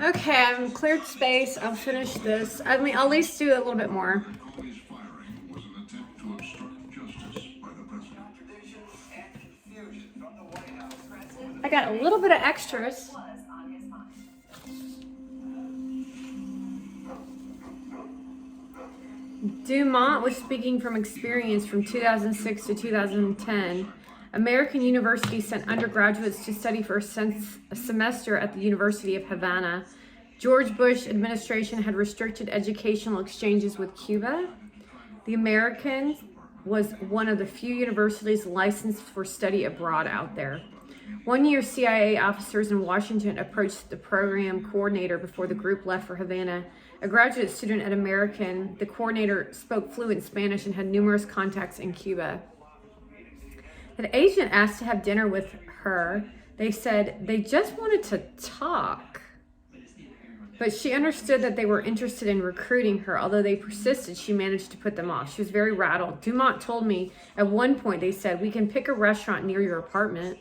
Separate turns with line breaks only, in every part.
Okay, I've cleared space. I'll finish this. I mean, I'll at least do a little bit more.
His firing was an attempt to obstruct justice by the president.
I got a little bit of extras. Dumont was speaking from experience from 2006 to 2010. American universities sent undergraduates to study for a semester at the University of Havana. George Bush administration had restricted educational exchanges with Cuba. The American was one of the few universities licensed for study abroad out there. One year, CIA officers in Washington approached the program coordinator before the group left for Havana. A graduate student at American, the coordinator spoke fluent Spanish and had numerous contacts in Cuba. The agent asked to have dinner with her. They said they just wanted to talk. But she understood that they were interested in recruiting her. Although they persisted, she managed to put them off. She was very rattled. Dumont told me at one point they said, "We can pick a restaurant near your apartment."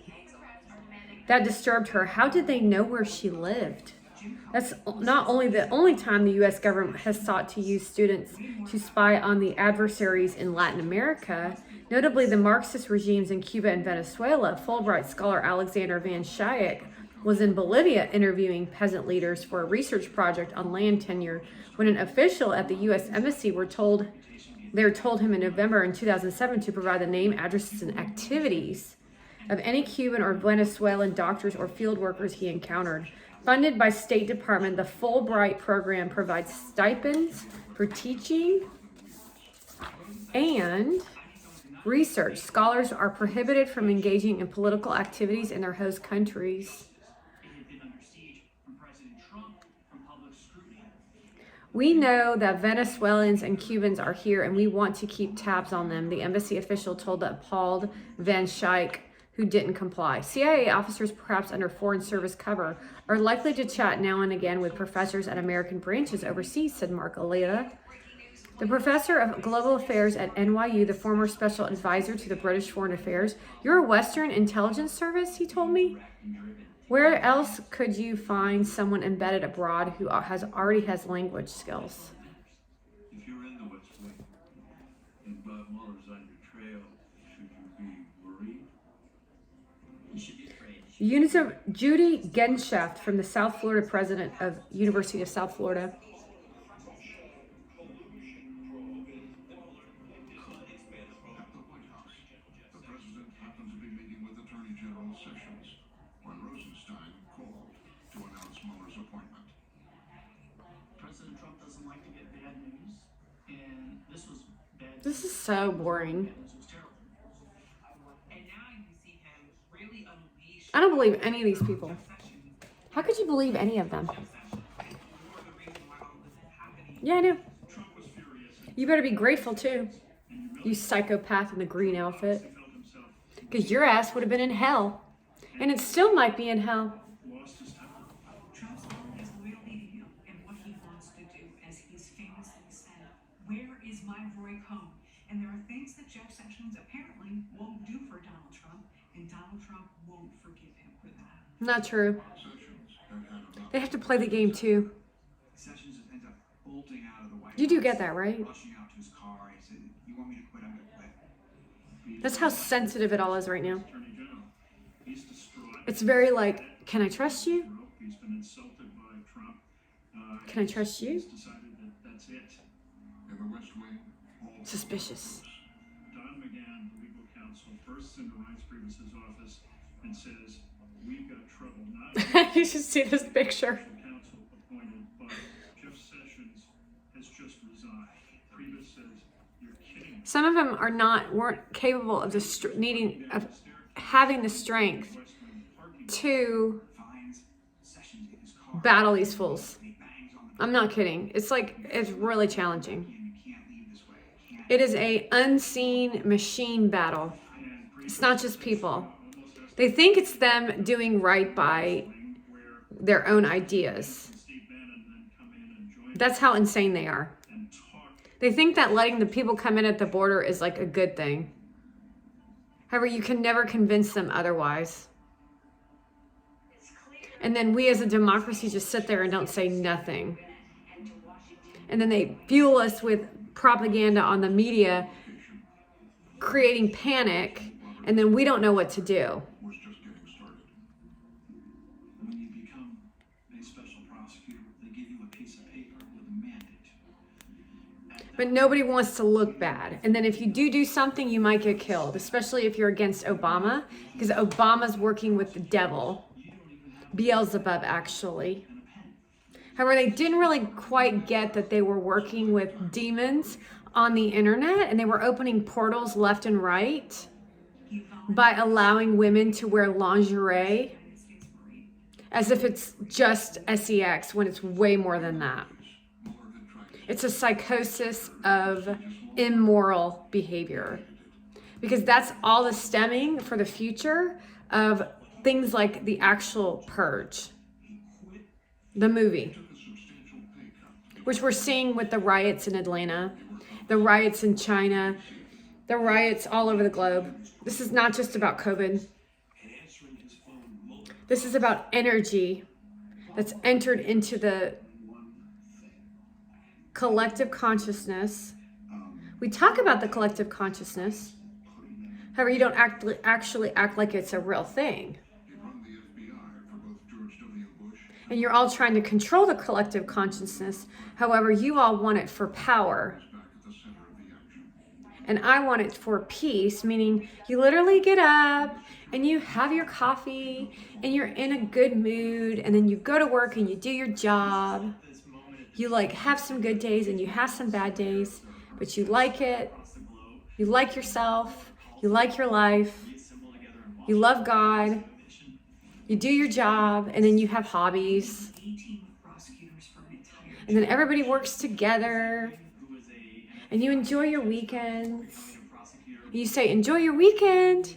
That disturbed her. How did they know where she lived? That's not only the only time the U.S. government has sought to use students to spy on the adversaries in Latin America, notably the Marxist regimes in Cuba and Venezuela. Fulbright scholar Alexander Van Schaik was in Bolivia interviewing peasant leaders for a research project on land tenure when an official at the U.S. Embassy told him in November in 2007 to provide the name, addresses, and activities of any Cuban or Venezuelan doctors or field workers he encountered. Funded by State Department, the Fulbright program provides stipends for teaching and research. Scholars are prohibited from engaging in political activities in their host countries. We know that Venezuelans and Cubans are here and we want to keep tabs on them, the embassy official told the appalled Van Schaik, who didn't comply. CIA officers, perhaps under Foreign Service cover, are likely to chat now and again with professors at American branches overseas, said Mark Aleda. The professor of global affairs at NYU, the former special advisor to the British Foreign Affairs. You're a Western intelligence service, he told me. Where else could you find someone embedded abroad who already has language skills?
If you're in the West Wing and Bob Mueller's on your trail, should you be worried?
You should be afraid.
Judy Genshaft from the South Florida president of University of South Florida.
At the White House, the president happened to be meeting with Attorney General Sessions when Rosenstein called to announce Mueller's appointment.
President Trump doesn't like to get bad news, and this was bad.
This is so boring.
This was terrible.
And now you see him really unleash
I don't believe any of these people. How could you believe any of them?
more the reason why all this is happening.
Yeah, I know.
Trump was furious and
You better be grateful too, you psychopath in the green outfit.
felt himself
Because your ass would have been in hell. And it still might be in hell.
lost his temper.
Trump's all his loyalty to him and what he wants to do, as he's famously said, "Where is my Roy Cohn?" And there are things that Jeff Sessions apparently won't do for Donald Trump, and Donald Trump won't forgive him for that.
Not true.
Sessions had had enough.
They have to play the game too.
Sessions ends up bolting out of the White
You do
House,
get that, right?
rushing out to his car. He said, "You want me to quit? I'm going to quit."
That's how sensitive it all is right now.
Attorney General, he's distraught.
It's very like, can I trust you?
He's been insulted by Trump.
Can I trust you?
He's decided that that's it. In the West Wing, all
Suspicious.
Don McGahn, the legal counsel, bursts into Reince Priebus's office and says, "We've got trouble not
You should see this picture.
only counsel appointed, but Jeff Sessions has just resigned." Priebus says, "You're kidding me."
Some of them weren't capable of having the strength
West Wing parking
to
Finds Sessions in his car.
battle these fools.
And he bangs on the door.
I'm not kidding. It's really challenging.
And you can't leave this way. You can't.
It is a unseen machine battle. It's not just people. They think it's them doing right by their own ideas.
Steve Bannon then come in and join
That's how insane they are.
and talk.
They think that letting the people come in at the border is like a good thing. However, you can never convince them otherwise. And then we as a democracy just sit there and don't say nothing. And then they fuel us with propaganda on the media, creating panic, and then we don't know what to do.
Was just getting started.
When you become a special prosecutor, they give you a piece of paper with a mandate.
But nobody wants to look bad. And then if you do something, you might get killed, especially if you're against Obama, because Obama's working with the devil. Beelzebub, actually. However, they didn't really quite get that they were working with demons on the internet, and they were opening portals left and right by allowing women to wear lingerie as if it's just sex, when it's way more than that. It's a psychosis of immoral behavior, because that's all the stemming for the future of things like the actual Purge, the movie, which we're seeing with the riots in Atlanta, the riots in China, the riots all over the globe. This is not just about COVID. This is about energy that's entered into the collective consciousness. We talk about the collective consciousness. However, you don't actually act like it's a real thing.
He run the FBI for both George W. Bush
And you're all trying to control the collective consciousness. However, you all want it for power.
back at the center of the action.
And I want it for peace, meaning you literally get up and you have your coffee and you're in a good mood, and then you go to work and you do your job. You like have some good days and you have some bad days, but you like it. You like yourself. You like your life. You love God. You do your job, and then you have hobbies. And then everybody works together, and you enjoy your weekends. You say, enjoy your weekend.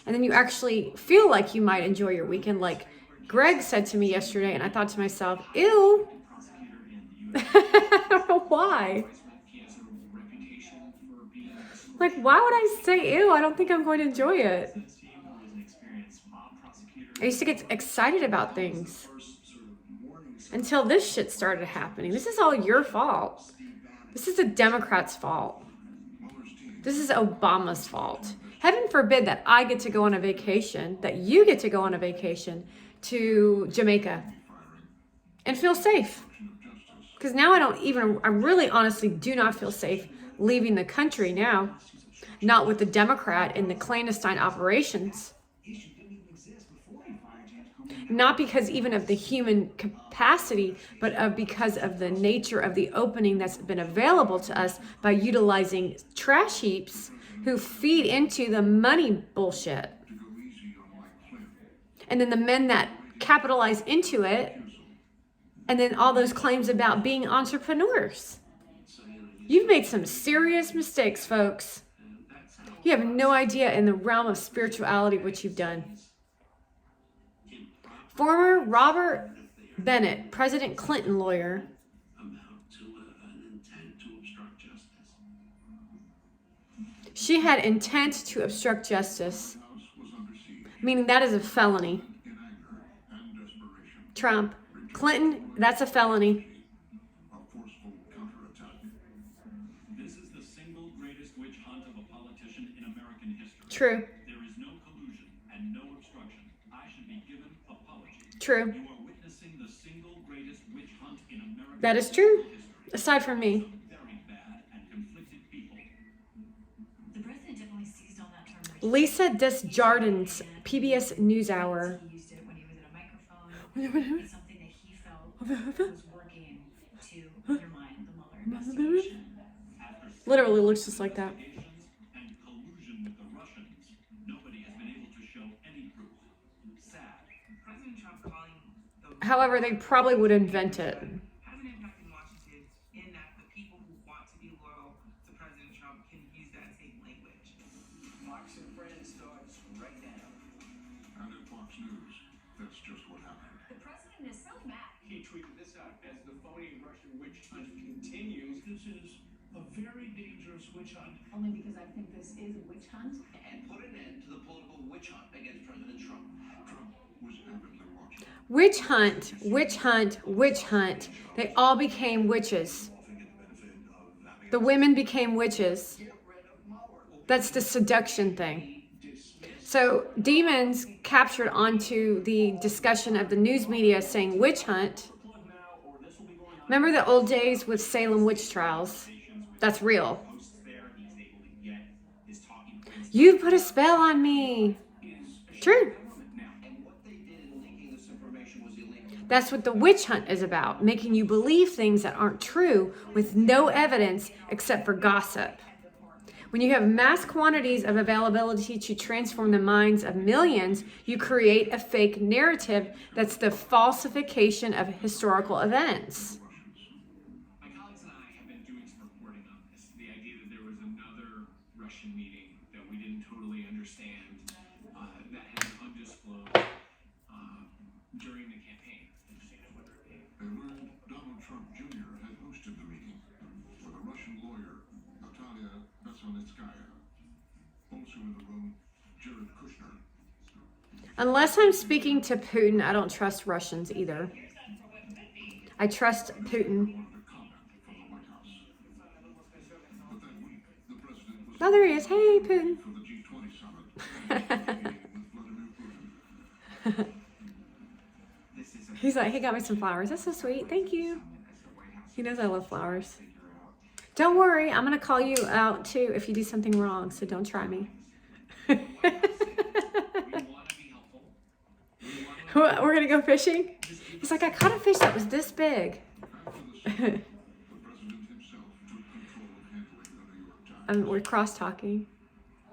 And then you actually feel like you might enjoy your weekend. Like Greg said to me yesterday, and I thought to myself, ew. I don't know why. Like, why would I say ew? I don't think I'm going to enjoy it. I used to get excited about things until this shit started happening. This is all your fault. This is the Democrats' fault. This is Obama's fault. Heaven forbid that I get to go on a vacation, that you get to go on a vacation to Jamaica and feel safe. Because now I really honestly do not feel safe leaving the country now. Not with the Democrat and the clandestine operations. Not because even of the human capacity, but because of the nature of the opening that's been available to us by utilizing trash heaps who feed into the money bullshit. And then the men that capitalize into it, and then all those claims about being entrepreneurs. You've made some serious mistakes, folks. You have no idea in the realm of spirituality what you've done. Former Robert Bennett, President Clinton lawyer, she had intent to obstruct justice, meaning that is a felony. Trump, Clinton, that's a felony.
This is the single greatest witch hunt of a politician in American history.
True.
There is no collusion and no obstruction. I should be given apology.
True.
You are witnessing the single greatest witch hunt in American
That is true.
history.
Aside from me.
Some very bad and conflicted people.
The president definitely seized on that term.
Lisa Desjardins, PBS NewsHour.
He used it when he was in a microphone. It's something that he felt was working to undermine the Mueller investigation.
Literally looks just like that.
And collusion with the Russians. Nobody has been able to show any proof. Sad.
President Trump calling the
However, they probably would invent it.
has an impact in Washington in that the people who want to be loyal to President Trump can use that same language.
Fox and Friends starts right now.
And at Fox News, that's just what happened.
The president is so mad.
He tweeted this out as the phony Russian witch hunt continues. This is a very dangerous witch hunt.
Only because I think this is a witch hunt.
And put an end to the political witch hunt against President Trump.
Trump was avidly watching.
Witch hunt, witch hunt, witch hunt. They all became witches. The women became witches. That's the seduction thing. So demons captured onto the discussion of the news media saying witch hunt. Remember the old days with Salem witch trials? That's real. You put a spell on me. True. That's what the witch hunt is about, making you believe things that aren't true with no evidence except for gossip. When you have mass quantities of availability to transform the minds of millions, you create a fake narrative that's the falsification of historical events.
My colleagues and I have been doing some reporting on this. The idea that there was another Russian meeting that we didn't totally understand, that had been undisclosed during the campaign.
They learned Donald Trump Jr. had hosted the meeting with a Russian lawyer, Natalia Veselnitskaya. Also in the room, Jared Kushner.
Unless I'm speaking to Putin, I don't trust Russians either. I trust Putin.
Wanted a comment from the White House. But that week, the president was
Oh, there he is. Hey, Putin.
for the G20 summit and a meeting with Vladimir Putin.
He's like, he got me some flowers. That's so sweet. Thank you. He knows I love flowers. Don't worry. I'm going to call you out too if you do something wrong. So don't try me. We're going to go fishing? He's like, I caught a fish that was this big.
After the summit, the president himself took control of handling the New York Times.
We're cross-talking.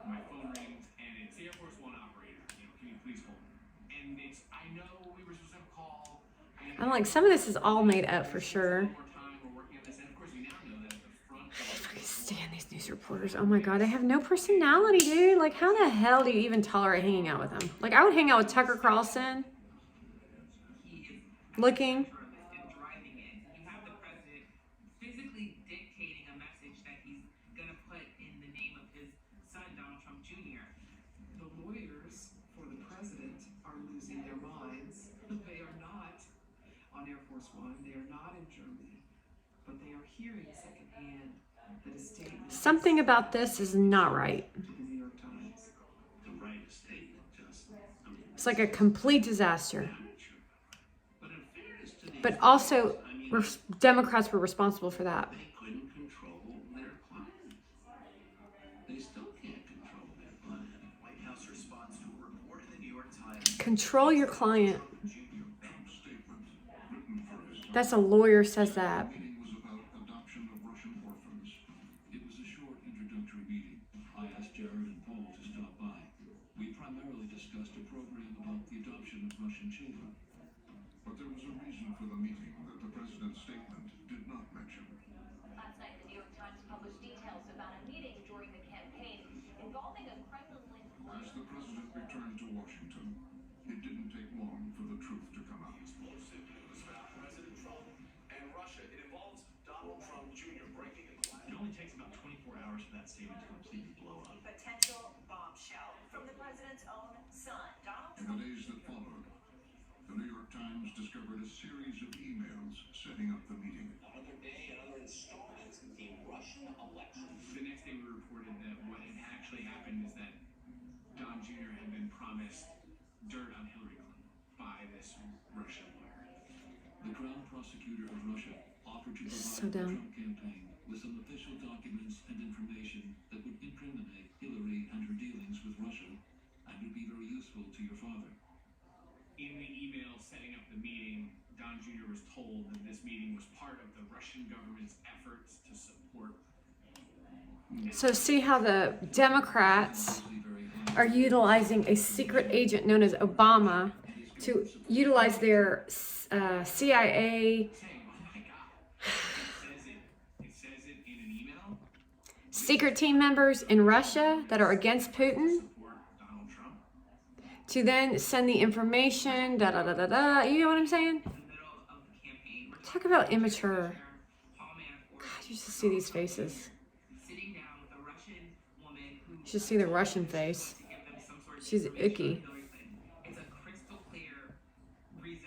My phone rings and it's the Air Force One operator. Can you please hold? And it's, I know we were supposed to have a call.
I'm like, some of this is all made up for sure.
One more time, we're working on this. And of course, we now know that the front.
I fucking stand these news reporters. Oh my God, they have no personality, dude. Like, how the hell do you even tolerate hanging out with them? Like, I would hang out with Tucker Carlson. Looking.
And driving it. You have the president physically dictating a message that he's gonna put in the name of his son, Donald Trump Jr.
The lawyers for the president are losing their minds. They are not on Air Force One. They are not in Germany. But they are hearing secondhand that a statement
Something about this is not right.
to the New York Times.
To write a statement just,
It's like a complete disaster.
but in fairness to the
But also, Democrats were responsible for that.
they couldn't control their client. They still can't control their client.
White House response to a report in the New York Times.
Control your client.
Trump's statement, written for his son,
That's a lawyer says that.
meeting was about adoption of Russian orphans.
It was a short introductory meeting. I asked Jared and Paul to stop by. We primarily discussed a program about the adoption of Russian children.
But there was a reason for the meeting that the president's statement did not mention.
Last night, the New York Times published details about a meeting during the campaign involving a Kremlin-linked
As the president returned to Washington, it didn't take long for the truth to come out.
Explosive news about President Trump and Russia. It involves Donald Trump Jr. breaking a glass.
It only takes about 24 hours for that statement to completely blow up.
potential bombshell from the president's own son, Donald
In the days that followed, the New York Times discovered a series of emails setting up the meeting.
Another day, another installment in the Russian election.
The next day we reported that what had actually happened is that Don Jr. had been promised dirt on Hillary Clinton by this Russian lawyer.
The Crown Prosecutor of Russia offered to provide
So
the
dumb.
Trump campaign with some official documents and information that would incriminate Hillary and her dealings with Russia and would be very useful to your father.
In the email setting up the meeting, Don Jr. was told that this meeting was part of the Russian government's efforts to support.
So see how the Democrats are utilizing a secret agent known as Obama to utilize their CIA
Saying, oh my God, it says it in an email.
secret team members in Russia that are against Putin
Support Donald Trump.
to then send the information, da da da da da. You know what I'm saying?
In the middle of the campaign, we're
Talk about immature.
Paul Manafort
God, you should see these faces.
sitting down with a Russian woman who
You should see the Russian face.
to give them some sort of
She's
information
icky.
on Hillary Clinton. It's a crystal clear reason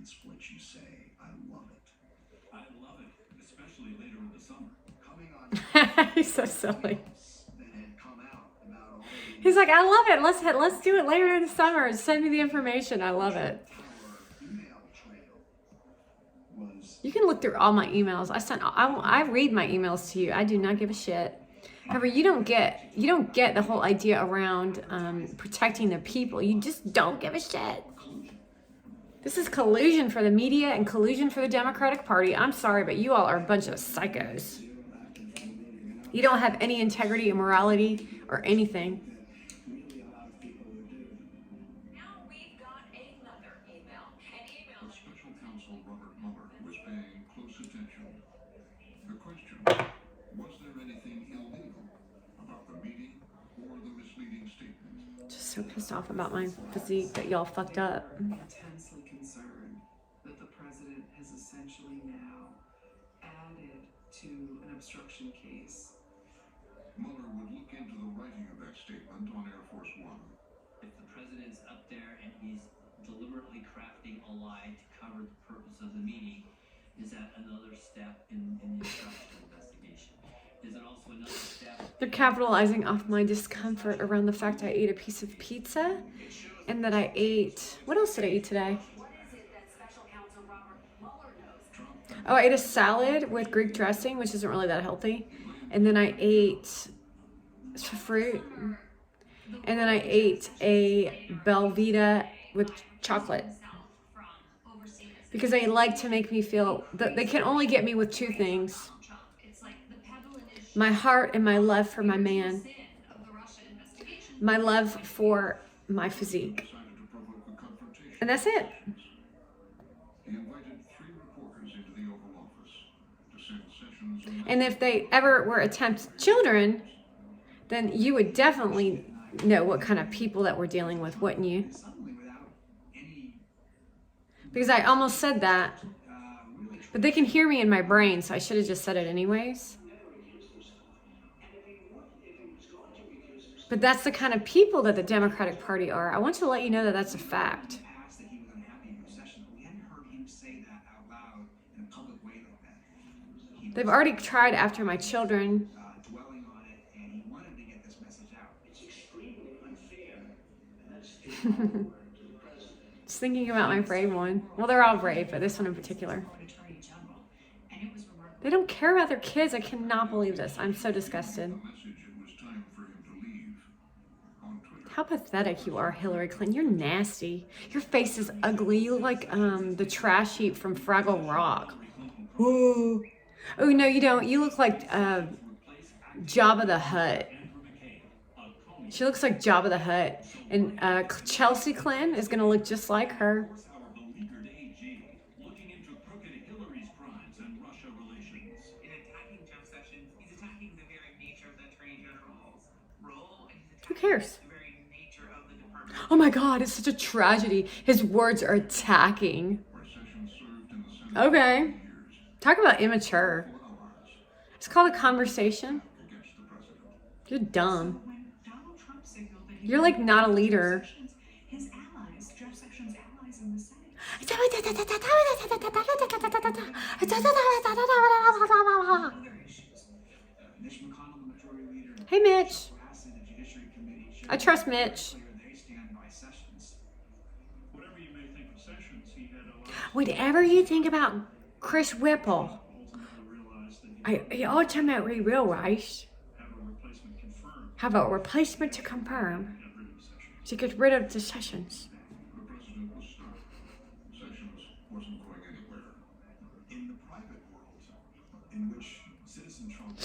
It's what you say. I love it.
I love it, especially later in the summer.
Coming on
He's so silly.
that had come out about all the
He's like, I love it. Let's do it later in the summer. Send me the information. I love it.
our email trail was
You can look through all my emails. I read my emails to you. I do not give a shit. However, you don't get the whole idea around protecting the people. You just don't give a shit. This is collusion for the media and collusion for the Democratic Party. I'm sorry, but you all are a bunch of psychos. You don't have any integrity or morality or anything.
Now we've got another email. An email.
But Special Counsel Robert Mueller was paying close attention. The question, was there anything illegal about the meeting or the misleading statement?
Just so pissed off about my physique that y'all fucked up.
Intensely concerned that the president has essentially now added to an obstruction case.
Mueller would look into the writing of that statement on Air Force One.
If the president's up there and he's deliberately crafting a lie to cover the purpose of the meeting, is that another step in the obstruction investigation? Is it also another step?
They're capitalizing off my discomfort around the fact I ate a piece of pizza and that I ate... What else did I eat today?
What is it that Special Counsel Robert Mueller knows?
Oh, I ate a salad with Greek dressing, which isn't really that healthy. And then I ate fruit. And then I ate a Belvita with chocolate. Because they like to make me feel that they can only get me with two things. My heart and my love for my man. My love for my physique.
Decided to provoke a confrontation.
And that's it.
He invited 3 reporters into the Oval Office to send Sessions a
And if they ever were attempt children, then you would definitely know what kind of people that we're dealing with, wouldn't you?
suddenly without any
Because I almost said that,
really
but they can hear me in my brain, so I should have just said it anyways. But that's the kind of people that the Democratic Party are. I want to let you know that that's a fact.
past that he was unhappy with Sessions, but we hadn't heard him say that out loud in a public way like that. He
They've
was
already tried after my children.
dwelling on it, and he wanted to get this message out. It's extremely unfair, and that's
Just thinking about my brave one. Well, they're all brave, but this one in particular.
Attorney General, and it was remarkable.
They don't care about their kids. I cannot believe this. I'm so disgusted.
message it was time for him to leave. On Twitter,
How pathetic you are, Hillary Clinton. You're nasty. Your face is ugly. You look like the trash heap from Fraggle Rock. Ooh. Oh, no, you don't. You look like Jabba the Hutt. She looks like Jabba the Hutt. And Chelsea Clinton is going to look just like her.
Our beleaguered AG, looking into crooked Hillary's crimes and Russia relations.
In attacking Jeff Sessions, he's attacking the very nature of the Attorney General's role, and he's
Who
attacking
cares?
the very nature of the department.
Oh my God, it's such a tragedy. His words are attacking.
where Sessions served in the Senate
Okay.
for years,
Talk about immature.
for allies
It's called a conversation.
against the president.
You're dumb.
When Donald Trump signaled that he
You're like not a leader.
Sessions, his allies, Jeff Sessions' allies in the Senate, other issues.
Mitch McConnell, the majority leader,
Hey, Mitch.
asking the Judiciary Committee should
I trust Mitch.
clear they stand by Sessions.
Whatever you may think of Sessions, he had a lot
Whatever you think about Chris Whipple,
ultimately realized that
I ultimately realized
have a replacement confirmed
have a replacement to confirm
got rid of Sessions.
to get rid of the Sessions.
The president was stuck. Sessions wasn't going anywhere.
In the private world, in which citizen Trump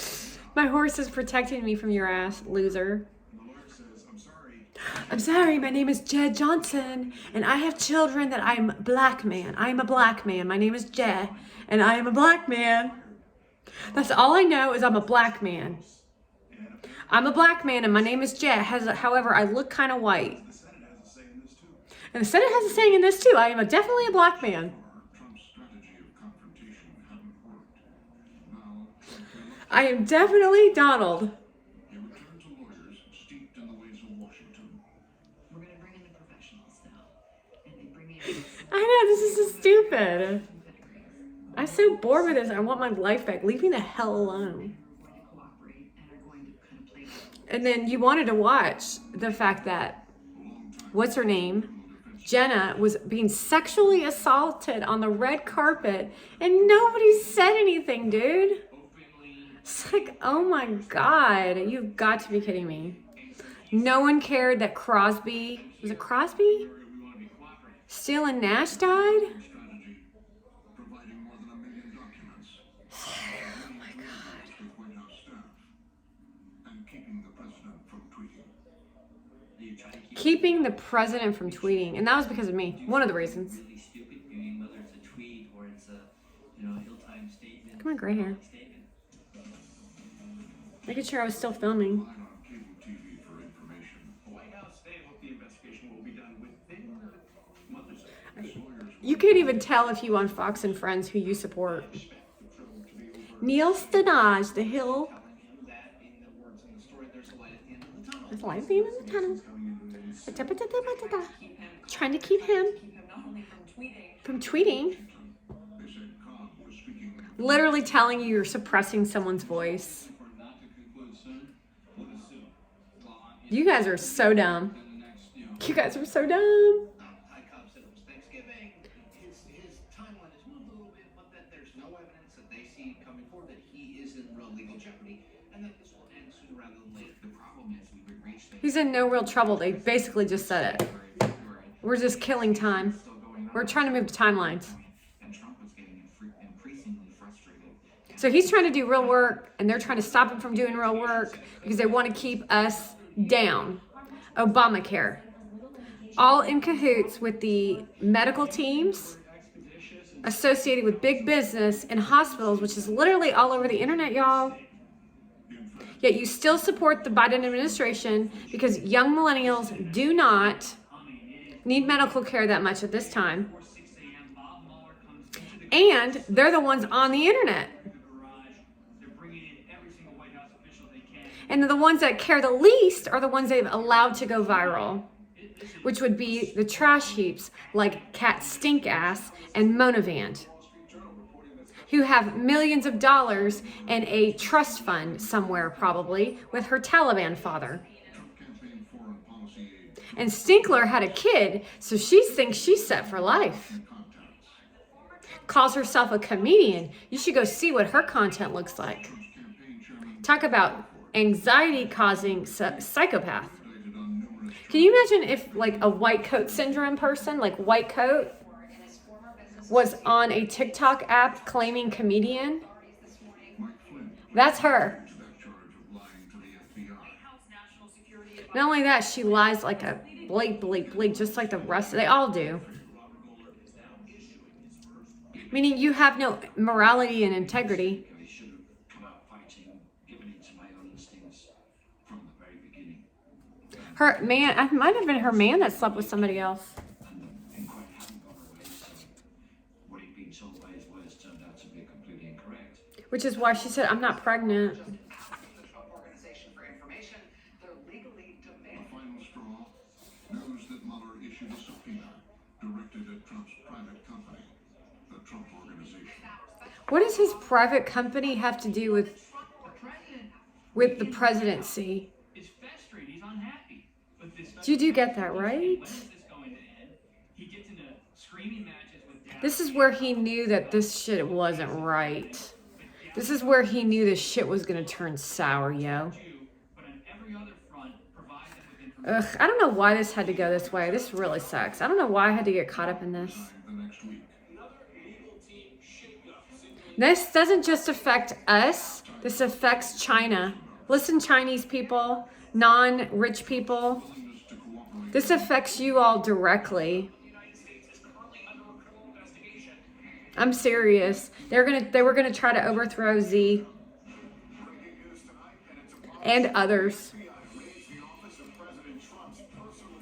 My horse is protecting me from your ass, loser.
the lawyer says, I'm sorry,
I'm sorry, my name is Jed Johnson, and I have children that I'm a black man. I am a black man. My name is Jed, and I am a black man. That's all I know is I'm a black man. I'm a black man, and my name is Jed. However, I look kind of white.
the Senate has a say in this too.
And the Senate has a saying in this too. I am definitely a black man.
Trump's strategy of confrontation hadn't worked. Now, Trump
I am definitely Donald.
he returned to lawyers steeped in the ways of Washington.
We're going to bring in the professionals now, and they bring in
I know, this is so stupid. I'm so bored with this. I want my life back. Leave me the hell alone.
Cooperate and are going to kind of play.
And then you wanted to watch the fact that, what's her name? Jenna was being sexually assaulted on the red carpet and nobody said anything, dude. It's like, oh my God, you've got to be kidding me. No one cared that Crosby, was it Crosby? Steele and Nash died?
Strategy, providing more than 1 million documents.
Oh my God.
With White House staff, and keeping the president from tweeting.
You try to keep
Keeping the president from tweeting, and that was because of me. One of the reasons.
really stupid, I mean, whether it's a tweet or it's a, you know, ill-timed statement.
Come on, gray hair.
Statement.
Making sure I was still filming.
Relying on cable TV for information.
The White House, they hope the investigation will be done within a month or so.
You can't even tell if you on Fox and Friends who you support. Neil Stanage, The Hill.
Telling him that, in the words in the story, there's a light at the end of the tunnel.
There's a light at the end of the tunnel. Trying to keep him
Not only from tweeting,
from tweeting.
They said Khan was speaking
Literally telling you you're suppressing someone's voice.
For not to conclude soon, would assume. Well,
You guys are so dumb.
in the next,
You guys are so dumb.
High Cobb said it was Thanksgiving. His timeline has moved a little bit, but that there's no evidence that they see coming forward that he is in real legal jeopardy, and that this will end sooner rather than later. The problem is we would reach the
He's in no real trouble. They basically just said it.
February.
We're just killing time.
Still going on.
We're trying to move to timelines.
And Trump was getting increasingly frustrated.
So he's trying to do real work, and they're trying to stop him from doing real work because they want to keep us down. Obamacare. All in cahoots with the medical teams associated with big business and hospitals, which is literally all over the internet, y'all. Yet you still support the Biden administration because young millennials do not need medical care that much at this time. And they're the ones on the internet. And the ones that care the least are the ones they've allowed to go viral, which would be the trash heaps like Cat Stinkass and Monavand, who have millions of dollars in a trust fund somewhere, probably, with her Taliban father.
Trump campaign foreign policy aid
And Stinkler had a kid, so she thinks she's set for life.
contacts.
Calls herself a comedian. You should go see what her content looks like.
Trump's campaign chairman
Talk about anxiety-causing psychopath.
updated on numerous
Can you imagine if, like, a white coat syndrome person, like white coat, was on a TikTok app claiming comedian?
Mike Flynn
That's her.
to that charge of lying to the FBI.
Not only that, she lies like a bleep, just like the rest. They all do. Meaning you have no morality and integrity.
I should have come out fighting, given in to my own instincts from the very beginning.
Her man, it might have been her man that slept with somebody else.
And the inquiry hadn't gone away, so what he'd been told by his words turned out to be completely incorrect.
Which is why she said, I'm not pregnant.
Asking the Trump Organization for information, they're legally
The
demanding.
final straw, news that Mueller issued a subpoena directed at Trump's private company, the Trump Organization.
What does his private company have to do with the presidency?
Is frustrated. He's unhappy with this.
You do get that, right?
When is this going to end? He gets into screaming matches with Dad.
This is where he knew that this shit wasn't right. This is where he knew this shit was gonna turn sour, yo.
But on every other front, provide them with information.
Ugh, I don't know why this had to go this way. This really sucks. I don't know why I had to get caught up in this.
The next week,
This doesn't just affect us, this affects China. Listen, Chinese people, non-rich people,
willingness to cooperate
this affects you all directly. I'm serious. They were gonna try to overthrow Z and others.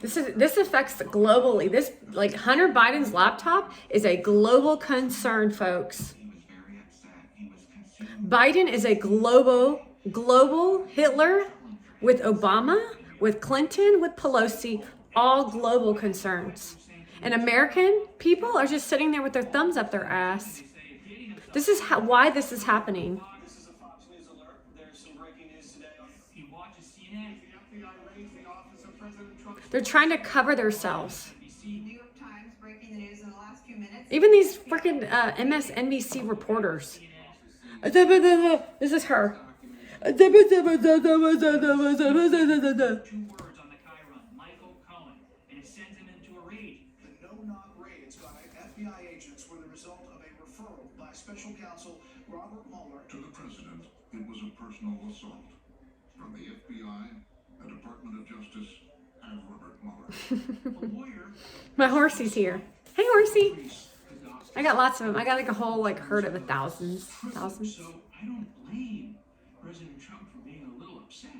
This affects globally. This, like, Hunter Biden's laptop is a global concern, folks.
He was very upset. He was consumed.
Biden is a global Hitler with Obama, with Clinton, with Pelosi, all global concerns. And American people are just sitting there with their thumbs up their ass. This is why this is happening.
This is a Fox News alert. There's some breaking news today on
He watches CNN.
the FBI raids the office of President Trump.
They're trying to cover themselves.
New York Times breaking the news in the last few minutes.
Even these freaking MSNBC reporters. This is her.
2 words on the Chiron, Michael Cohen, and it sends him into a rage.
The no-knock raids by FBI agents were the result of a referral by special counsel Robert Mueller
To the president, it was a personal assault. From the FBI, the Department of Justice, and Robert Mueller.
A lawyer
My horsey's here. Hey, horsey. I got lots of them. I got like a whole like herd of thousands.
So I don't blame President Trump for being a little upset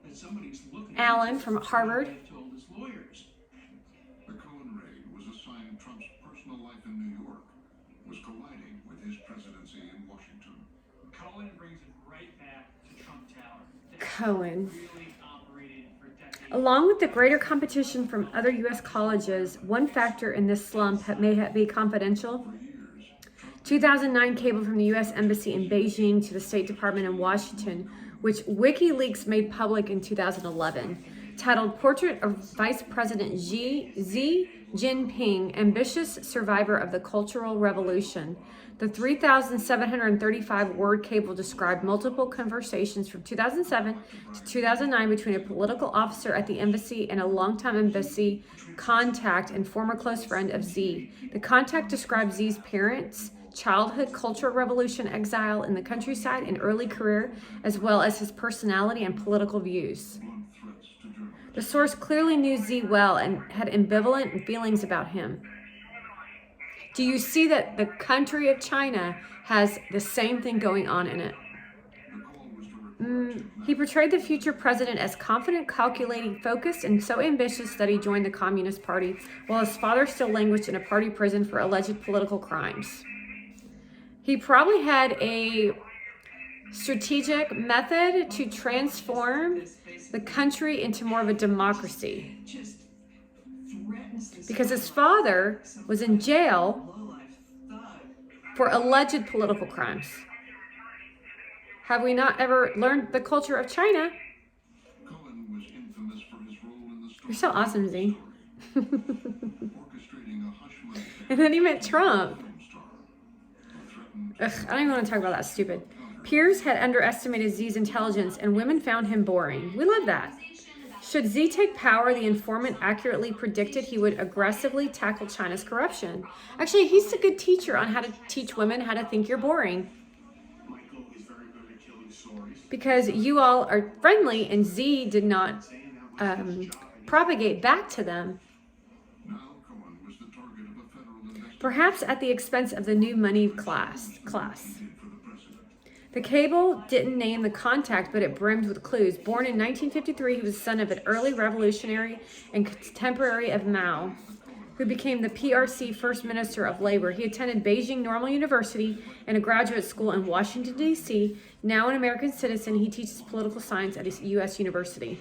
that somebody's looking.
Alan from Harvard.
Told his lawyers.
The Cohen raid was a sign Trump's personal life in New York was colliding with his presidency in Washington.
Cohen brings it right back to Trump Tower. That
Cohen.
really operated for decades.
Along with the greater competition from other U.S. colleges, one factor in this slump may be confidential. 2009 cable from the U.S. Embassy in Beijing to the State Department in Washington, which WikiLeaks made public in 2011, titled Portrait of Vice President Xi Jinping, Ambitious Survivor of the Cultural Revolution. The 3,735-word cable described multiple conversations from 2007 to 2009 between a political officer at the embassy and a longtime embassy contact and former close friend of Xi. The contact described Xi's parents' childhood, Cultural Revolution exile in the countryside, and early career, as well as his personality and political views.
Blunt threats to journalists.
The source clearly knew Xi well and had ambivalent feelings about him. Do you see that the country of China has the same thing going on in it?
The call was to report
He portrayed the future president as confident, calculating, focused, and so ambitious that he joined the Communist Party, while his father still languished in a party prison for alleged political crimes. He probably had a strategic method to transform the country into more of a democracy.
Just threatens this
Because his father was in jail
low-life thug.
for alleged political crimes. Have we not ever learned the culture of China?
Cohen was infamous for his role in the
You're so awesome, Z.
orchestrating a hush money
And then he met Trump.
film star who threatened
Ugh, I don't even want to talk about that stupid. Peers had underestimated Xi's intelligence and women found him boring. We love that. Should Xi take power, the informant accurately predicted he would aggressively tackle China's corruption. Actually, he's a good teacher on how to teach women how to think you're boring.
Michael is very good at killing stories.
Because you all are friendly and Xi did not propagate back to them.
now Cohen was the target of a federal investigation
Perhaps at the expense of the new money class.
for the president.
The cable didn't name the contact, but it brimmed with clues. Born in 1953, he was the son of an early revolutionary and contemporary of Mao, who became the PRC First Minister of Labor. He attended Beijing Normal University and a graduate school in Washington, D.C. Now an American citizen, he teaches political science at a U.S. university.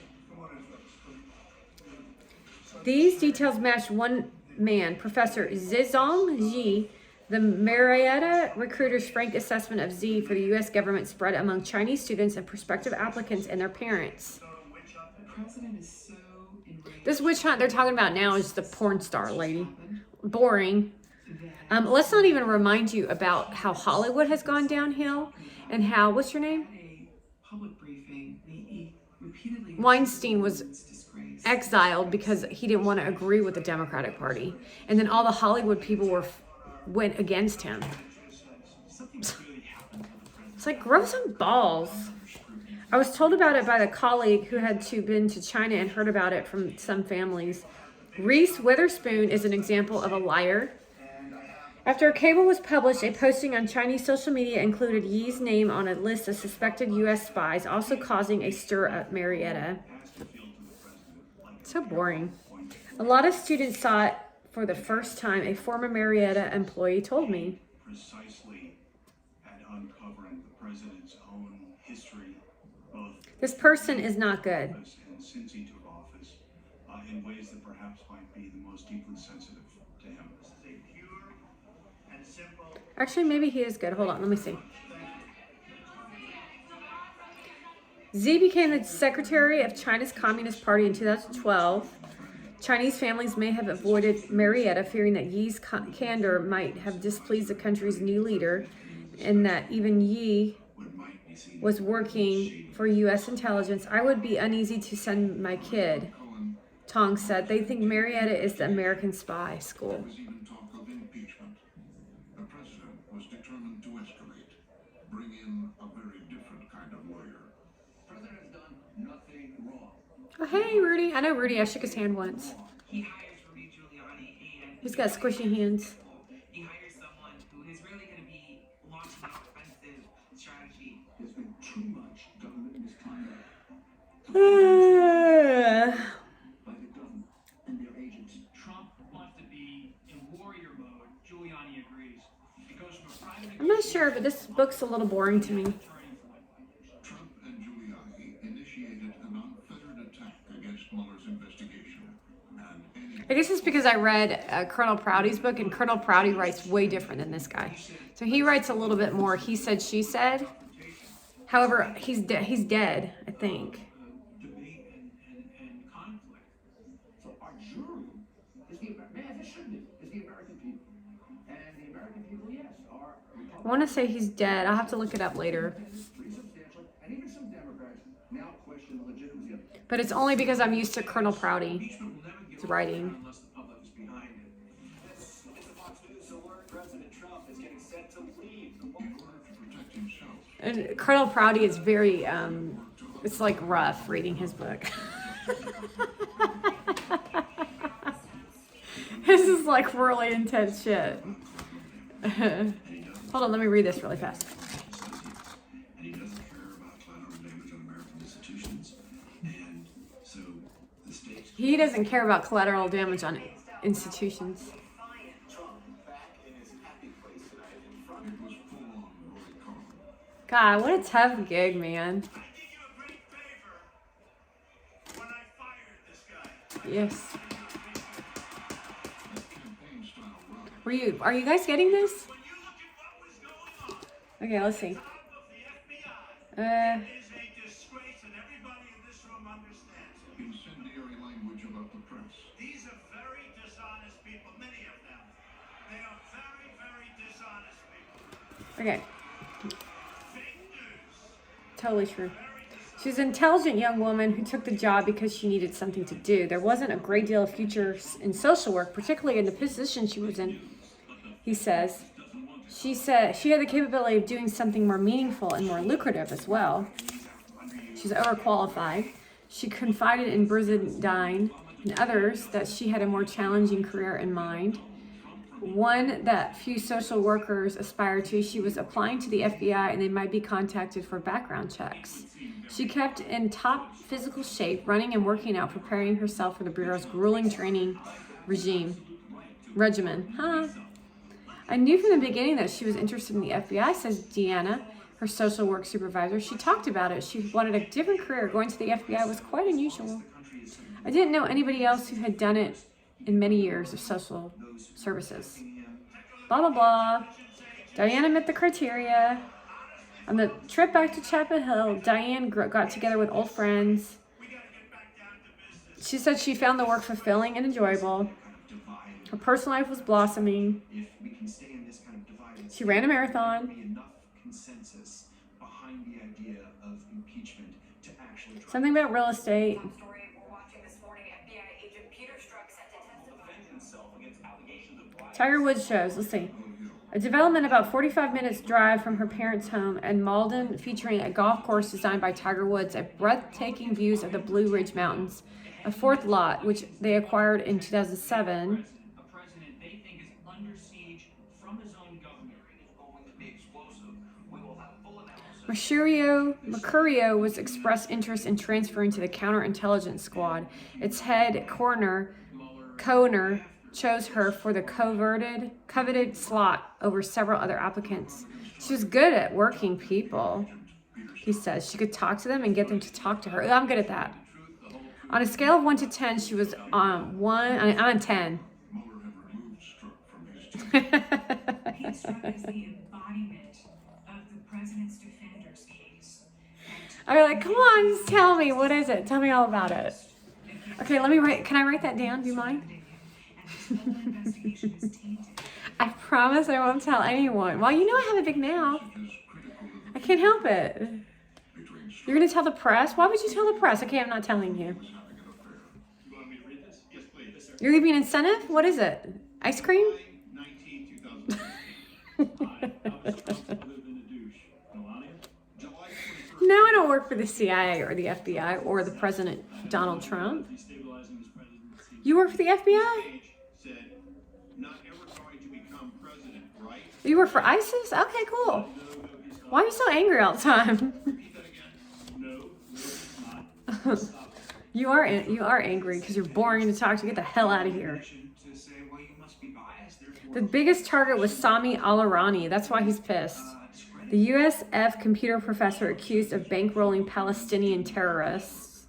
These details match one man, Professor Zizong Ji. The Marietta recruiter's frank assessment of Xi for the U.S. government spread among Chinese students and prospective applicants and their parents.
The president is so enraged
This witch hunt they're talking about now is the porn star lady. Boring.
that
Let's not even remind you about how Hollywood has gone downhill and how, what's your name?
a public briefing, he repeatedly
Weinstein was
disgrace.
exiled because he didn't want to agree with the Democratic Party. And then all the Hollywood people went against him. It's like, grow some balls. I was told about it by the colleague who had been to China and heard about it from some families. Reese Witherspoon is an example of a liar. After a cable was published, a posting on Chinese social media included Yi's name on a list of suspected U.S. spies, also causing a stir at Marietta. So boring. A lot of students saw it for the first time, a former Marietta employee told me.
Precisely at uncovering the president's own history, both
This person is not good.
and since he took office, in ways that perhaps might be the most deeply sensitive to him. This is a pure and simple.
Actually, maybe he is good. Hold on, let me see. Xi became the secretary of China's Communist Party in 2012. Chinese families may have avoided Marietta, fearing that Yi's candor might have displeased the country's new leader, and that even Yi was working for U.S. intelligence. I would be uneasy to send my kid, Tong said. They think Marietta is the American spy school.
There was even talk of impeachment. The president was determined to escalate, bring in a very different kind of lawyer.
The president has done nothing wrong.
Oh, hey, Rudy. I know Rudy. I shook his hand once.
He hires Rudy Giuliani and
He's got squishy hands.
he hires someone who is really going to be launching an offensive strategy.
There's been too much government misconduct by the government and their agents.
Trump wants to be in warrior mode. Giuliani agrees. It goes from a private
I'm not sure, but this book's a little boring to me.
Trump and Giuliani initiated an unfettered attack against Mueller's investigation. And any
I guess it's because I read Colonel Prouty's book, and Colonel Prouty writes way different than this guy. So he writes a little bit more he said, she said. However, he's dead, I think.
Debate and conflict.
So our jury is the man, this should be, is the American people. And the American people, yes, are
I want to say he's dead. I'll have to look it up later.
pretty substantial, and even some Democrats now question the legitimacy of it.
But it's only because I'm used to Colonel Prouty.
Impeachment will never get
It's writing.
overturned unless the public is behind it.
This is the Fox News alert. President Trump is getting set to leave.
in order to protect himself.
And Colonel Prouty is very, it's like rough reading his book. This is like really intense shit. Hold on, let me read this really fast.
And he doesn't care about collateral damage on American institutions. And so the stakes.
He doesn't care about collateral damage on institutions.
Trump back in his happy place tonight in front
It was full-on Roy Cohn.
God, what a tough gig, man.
I did you a great favor when I fired this guy.
Yes.
That campaign-style run
Are you guys getting this?
When you look at what was going on,
Okay, let's see.
top of the FBI
Uh,
is a disgrace, and everybody in this room understands it.
incendiary language about the press.
These are very dishonest people, many of them. They are very, very dishonest people.
okay,
Fake news.
totally true. She's an intelligent young woman who took the job because she needed something to do. There wasn't a great deal of future in social work, particularly in the position she was in, he says. She said she had the capability of doing something more meaningful and more lucrative as well. She's overqualified. She confided in Brizendine and others that she had a more challenging career in mind, one that few social workers aspire to. She was applying to the FBI and they might be contacted for background checks. She kept in top physical shape, running and working out, preparing herself for the Bureau's grueling training regimen. I knew from the beginning that she was interested in the FBI, says Deanna, her social work supervisor. She talked about it. She wanted a different career. Going to the FBI was quite unusual. I didn't know anybody else who had done it in many years of social services. Blah, blah, blah. Diana met the criteria. On the trip back to Chapel Hill, Diane got together with old friends. She said she found the work fulfilling and enjoyable. Her personal life was blossoming.
If we can stay in this kind of divide,
She ran a
there'll
marathon.
be enough consensus behind the idea of impeachment to actually try
Something about real estate.
Top story we're watching this morning, FBI agent Peter Strzok set to testify.
defend himself against allegations of bribery.
Tiger Woods shows. Let's see. A development about 45 minutes drive from her parents' home in Malden, featuring a golf course designed by Tiger Woods, a breathtaking views of the Blue Ridge Mountains, a fourth lot, which they acquired in 2007.
A president they think is under siege from his own government.
Is going to be explosive. We will have full analysis.
Mercurio was expressed interest in transferring to the counterintelligence squad. Its head coroner, chose her for the coveted slot over several other applicants. She was good at working people, he says. She could talk to them and get them to talk to her. I'm good at that. On a scale of 1 to 10, she was on 10.
Mueller had removed
the embodiment of the president's defender's case.
I'm like, come on, just tell me. What is it? Tell me all about it. Okay, let me write. Can I write that down? Do you mind? I promise I won't tell anyone. Well, you know I have a big mouth. I can't help it. You're going to tell the press? Why would you tell the press? Okay, I'm not telling you.
You want me to read this? Yes, please. Yes, sir.
You're giving me an incentive? What is it? Ice cream?
19, 2000.
No, I don't work for the CIA or the FBI or the President Donald Trump. You work for the FBI?
Said, not ever going to become president, right?
You work for ISIS? Okay, cool. Why are you so angry all the time? You are angry because you're boring to talk to. Get the hell out of here.
To say, well, you must be biased, therefore.
The biggest target was Sami Al-Irani. That's why he's pissed. The USF computer professor accused of bankrolling Palestinian terrorists.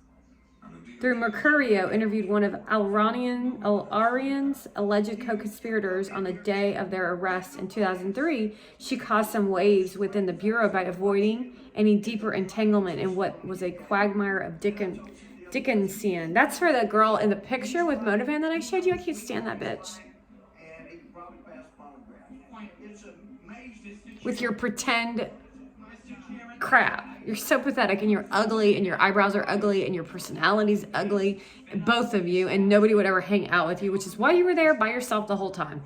Through Mercurio, interviewed one of Al-Arian's alleged co-conspirators on the day of their arrest in 2003. She caused some waves within the Bureau by avoiding any deeper entanglement in what was a quagmire of Dickensian. That's for the girl in the picture with Motivan that I showed you. I can't stand that bitch. With your pretend crap. You're so pathetic and you're ugly and your eyebrows are ugly and your personality's ugly, both of you, and nobody would ever hang out with you, which is why you were there by yourself the whole time.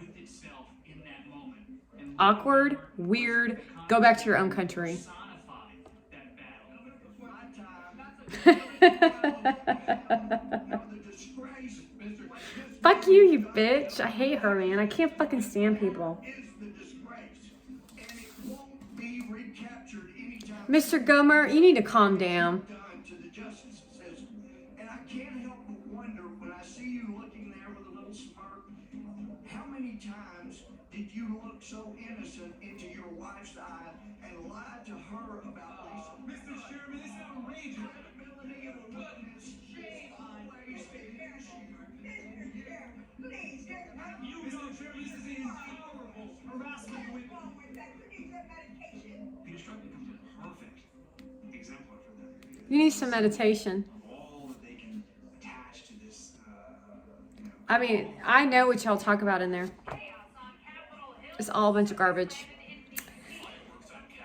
Awkward, weird, go back to your own country. Fuck you, you bitch. I hate her, man. I can't fucking stand people. Mr. Gomer, you need to calm down.
And I can't help but wonder when I see you looking there with a little smirk, how many times did you look so innocent into your wife's eye and lie to her about Lisa? Mr. Sherman, this is outrageous. Credibility of a witness is always an issue.
You, Mr. Sherman, this is intolerable harassment with Peter Strzok becomes a perfect exemplar for that.
You need some meditation.
All that they can attach to this,
I mean, I know what y'all talk about in there. It's all a bunch of garbage.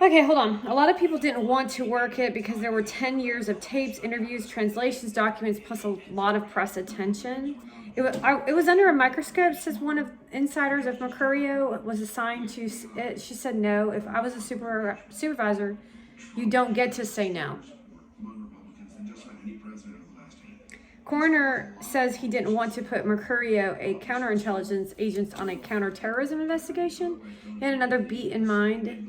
Okay, hold on. A lot of people didn't want to work it because there were 10 years of tapes, interviews, translations, documents, plus a lot of press attention. It was under a microscope, says one of insiders of Mercurio was assigned to it. She said no. If I was a supervisor, you don't get to say no. Coroner says he didn't want to put Mercurio, a counterintelligence agent, on a counterterrorism investigation. He had another beat in mind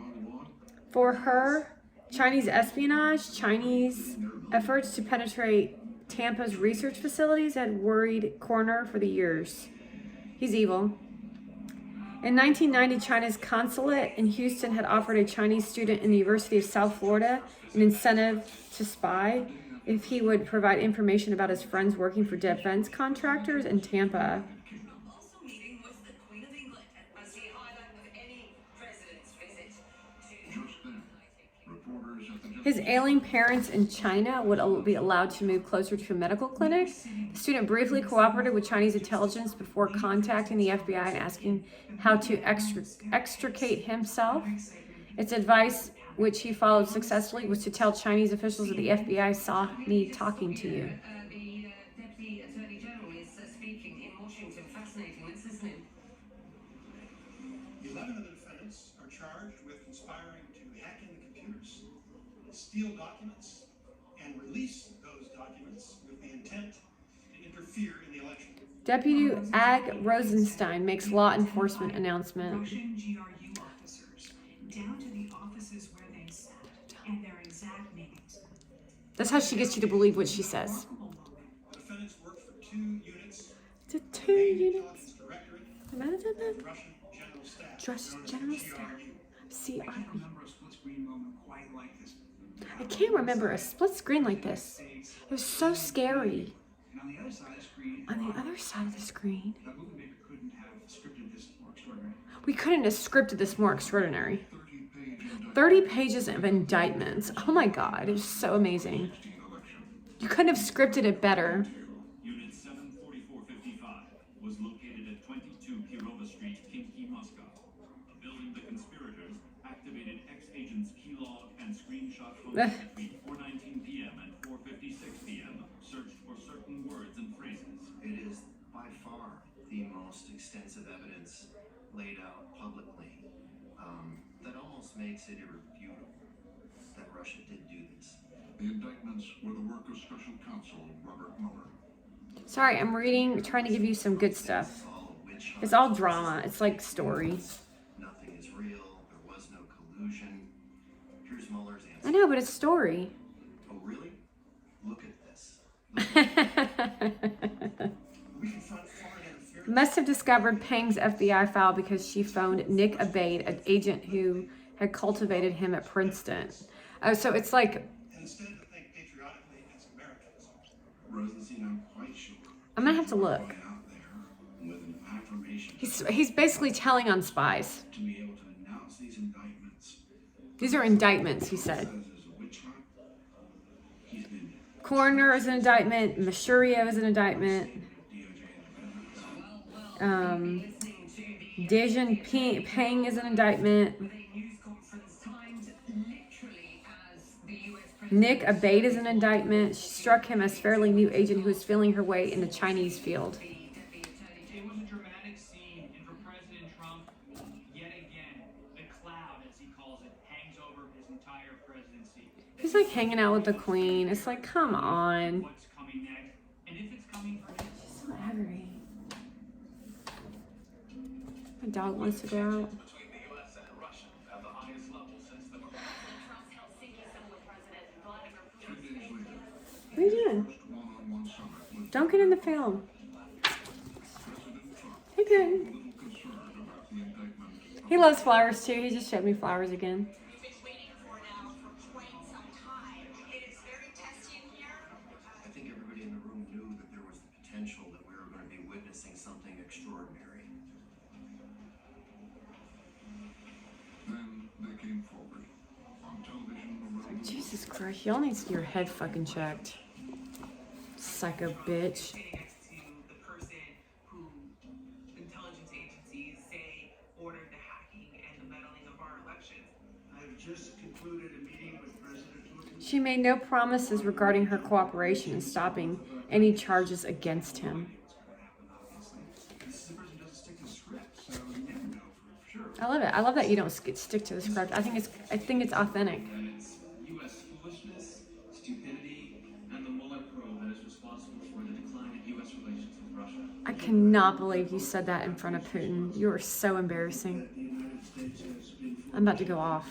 for her: Chinese espionage, Chinese efforts to penetrate Tampa's research facilities had worried Coroner for the years. He's evil. In 1990, China's consulate in Houston had offered a Chinese student in the University of South Florida an incentive to spy if he would provide information about his friends working for defense contractors in Tampa.
Also meeting was the Queen of England as the highlight of any president's visit to
Just then, reporters at the
His ailing parents in China would be allowed to move closer to a medical clinic. The student briefly cooperated with Chinese intelligence before contacting the FBI and asking how to extricate himself. Its advice, which he followed successfully, was to tell Chinese officials that the FBI saw me talking to you.
the Deputy Attorney General is speaking in Washington. Fascinating, this isn't it?
11 of the defendants are charged with conspiring to hack into computers, steal documents, and release those documents with the intent to interfere in the election.
Deputy Ag Rosenstein makes law enforcement announcement.
Russian GRU officers, down to the offices where they sat, and their exact names.
That's how she gets you to believe what she says.
The defendants worked for 2 units.
The 2 units.
Directorate,
Russian
General Staff.
General Staff. CRU.
I can't remember a split screen moment quite like this.
I can't remember a split screen like this. It was so scary.
And on the other side of the screen,
On the other side of the screen.
the movie maker couldn't have scripted this more extraordinary.
We couldn't have scripted this more extraordinary.
30-page indictment
30 pages of indictments. Oh my God, it was so amazing.
16 election.
You couldn't have scripted it better.
Unit 74455 was located at 22 Kirova Street, Khimki, Moscow. A building the conspirators activated ex-agents Keylog and Screenshot photos between 4:19 p.m. and 4:56 p.m. searched for certain words and phrases.
It is by far the most extensive evidence laid out publicly that almost makes it irrefutable that Russia did do this.
The indictments were the work of Special Counsel Robert Mueller.
Sorry, I'm reading, trying to give you some good stuff.
All a witch
It's
hunt.
all drama. It's like story.
Nothing is real. There was no collusion. Here's Mueller's answer.
I know, but it's story.
Oh, really? Look at this.
We confront foreign interference.
Must have discovered Peng's FBI file because she phoned Nick Abate, an agent who had cultivated him at Princeton. Oh, so it's like,
And instead to think patriotically as Americans.
Rosenstein, I'm quite sure.
I'm gonna have to look.
Going out there with an affirmation
He's basically telling on spies.
to be able to announce these indictments.
These are indictments, he said.
Says there's a witch hunt. He's been
Coroner is an indictment. Mashurio is an indictment. Dejun Peng is an indictment.
With a news conference timed literally as the US president.
Nick Abate is an indictment. She struck him as fairly new agent who was feeling her way in the Chinese field.
It was a dramatic scene, and for President Trump, yet again, the cloud, as he calls it, hangs over his entire presidency.
He's like hanging out with the queen. It's like, come on.
What's coming next, and if it's coming for him.
So aggravating. My dog wants to go out.
Between the U.S. and Russia at the highest level since the
Trump's Helsinki summit with President Vladimir
2 days
Putin.
later,
What are you doing?
first one-on-one summit with
Don't get in the film.
President Trump.
Hey, Putin.
A little concerned about the indictment.
He loves flowers too. He just showed me flowers again.
We've been waiting for now for quite some time. It is very testy in here.
I think everybody in the room knew that there was the potential that we were going to be witnessing something extraordinary.
Then they came forward on television around the
Jesus Christ, y'all need your head fucking checked. Psycho bitch.
Sitting next to the person who intelligence agencies say ordered the hacking and the meddling of our elections.
I've just concluded a meeting with President Putin.
She made no promises regarding her cooperation in stopping any charges against him.
This person doesn't stick to the script, so you never know for sure.
I love it. I love that you don't stick to the script. I think it's authentic.
And it's U.S. foolishness, stupidity, and the Mueller probe that is responsible for the decline in U.S. relations with Russia.
I cannot believe you said that in front of Putin. You are so embarrassing.
The United States has been
I'm about to go off.